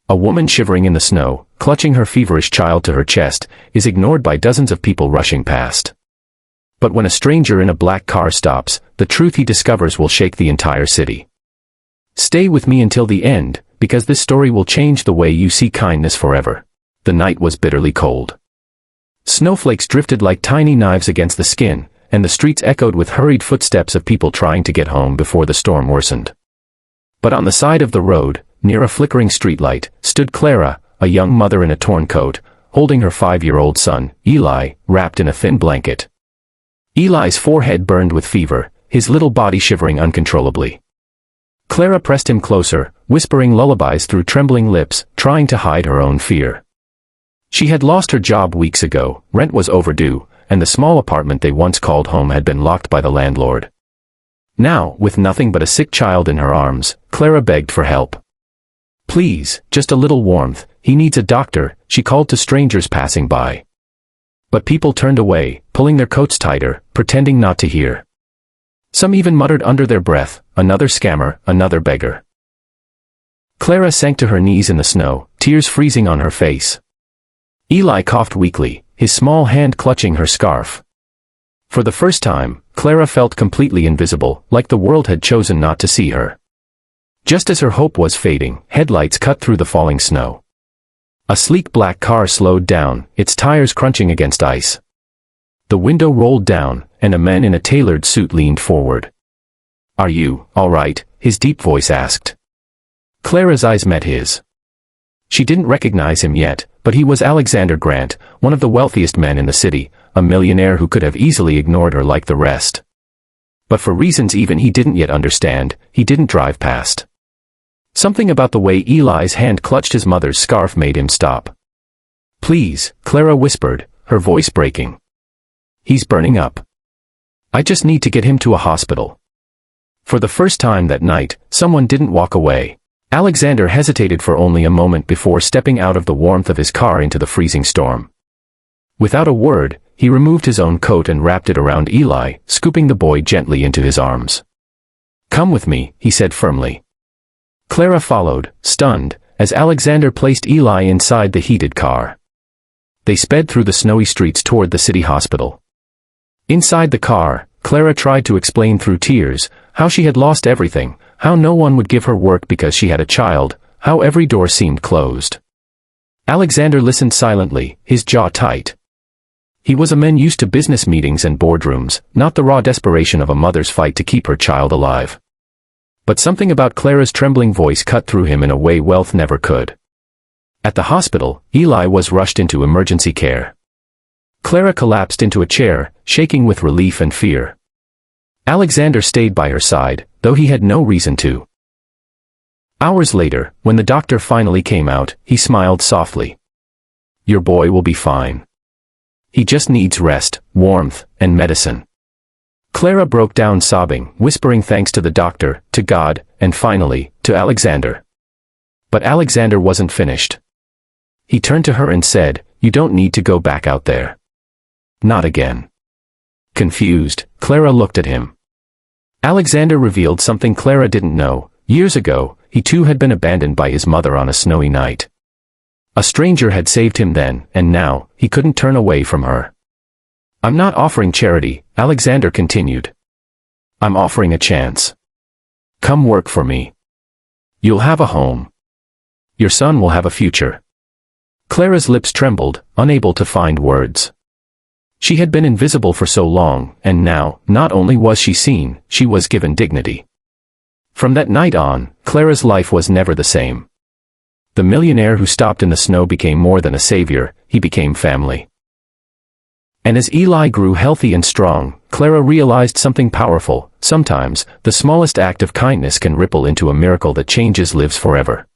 A woman shivering in the snow, clutching her feverish child to her chest, is ignored by dozens of people rushing past. But when a stranger in a black car stops, the truth he discovers will shake the entire city. Stay with me until the end, because this story will change the way you see kindness forever. The night was bitterly cold. Snowflakes drifted like tiny knives against the skin, and the streets echoed with hurried footsteps of people trying to get home before the storm worsened. But on the side of the road, near a flickering streetlight, stood Clara, a young mother in a torn coat, holding her 5-year-old son, Eli, wrapped in a thin blanket. Eli's forehead burned with fever, his little body shivering uncontrollably. Clara pressed him closer, whispering lullabies through trembling lips, trying to hide her own fear. She had lost her job weeks ago, rent was overdue, and the small apartment they once called home had been locked by the landlord. Now, with nothing but a sick child in her arms, Clara begged for help. "Please, just a little warmth, he needs a doctor," she called to strangers passing by. But people turned away, pulling their coats tighter, pretending not to hear. Some even muttered under their breath, "Another scammer, another beggar." Clara sank to her knees in the snow, tears freezing on her face. Eli coughed weakly, his small hand clutching her scarf. For the first time, Clara felt completely invisible, like the world had chosen not to see her. Just as her hope was fading, headlights cut through the falling snow. A sleek black car slowed down, its tires crunching against ice. The window rolled down, and a man in a tailored suit leaned forward. "Are you all right?" his deep voice asked. Clara's eyes met his. She didn't recognize him yet, but he was Alexander Grant, one of the wealthiest men in the city, a millionaire who could have easily ignored her like the rest. But for reasons even he didn't yet understand, he didn't drive past. Something about the way Eli's hand clutched his mother's scarf made him stop. "Please," Clara whispered, her voice breaking. "He's burning up. I just need to get him to a hospital." For the first time that night, someone didn't walk away. Alexander hesitated for only a moment before stepping out of the warmth of his car into the freezing storm. Without a word, he removed his own coat and wrapped it around Eli, scooping the boy gently into his arms. "Come with me," he said firmly. Clara followed, stunned, as Alexander placed Eli inside the heated car. They sped through the snowy streets toward the city hospital. Inside the car, Clara tried to explain through tears how she had lost everything, how no one would give her work because she had a child, how every door seemed closed. Alexander listened silently, his jaw tight. He was a man used to business meetings and boardrooms, not the raw desperation of a mother's fight to keep her child alive. But something about Clara's trembling voice cut through him in a way wealth never could. At the hospital, Eli was rushed into emergency care. Clara collapsed into a chair, shaking with relief and fear. Alexander stayed by her side, though he had no reason to. Hours later, when the doctor finally came out, he smiled softly. "Your boy will be fine. He just needs rest, warmth, and medicine." Clara broke down sobbing, whispering thanks to the doctor, to God, and finally, to Alexander. But Alexander wasn't finished. He turned to her and said, "You don't need to go back out there. Not again." Confused, Clara looked at him. Alexander revealed something Clara didn't know. Years ago, he too had been abandoned by his mother on a snowy night. A stranger had saved him then, and now, he couldn't turn away from her. "I'm not offering charity," Alexander continued. "I'm offering a chance. Come work for me. You'll have a home. Your son will have a future." Clara's lips trembled, unable to find words. She had been invisible for so long, and now, not only was she seen, she was given dignity. From that night on, Clara's life was never the same. The millionaire who stopped in the snow became more than a savior, he became family. And as Eli grew healthy and strong, Clara realized something powerful. Sometimes, the smallest act of kindness can ripple into a miracle that changes lives forever.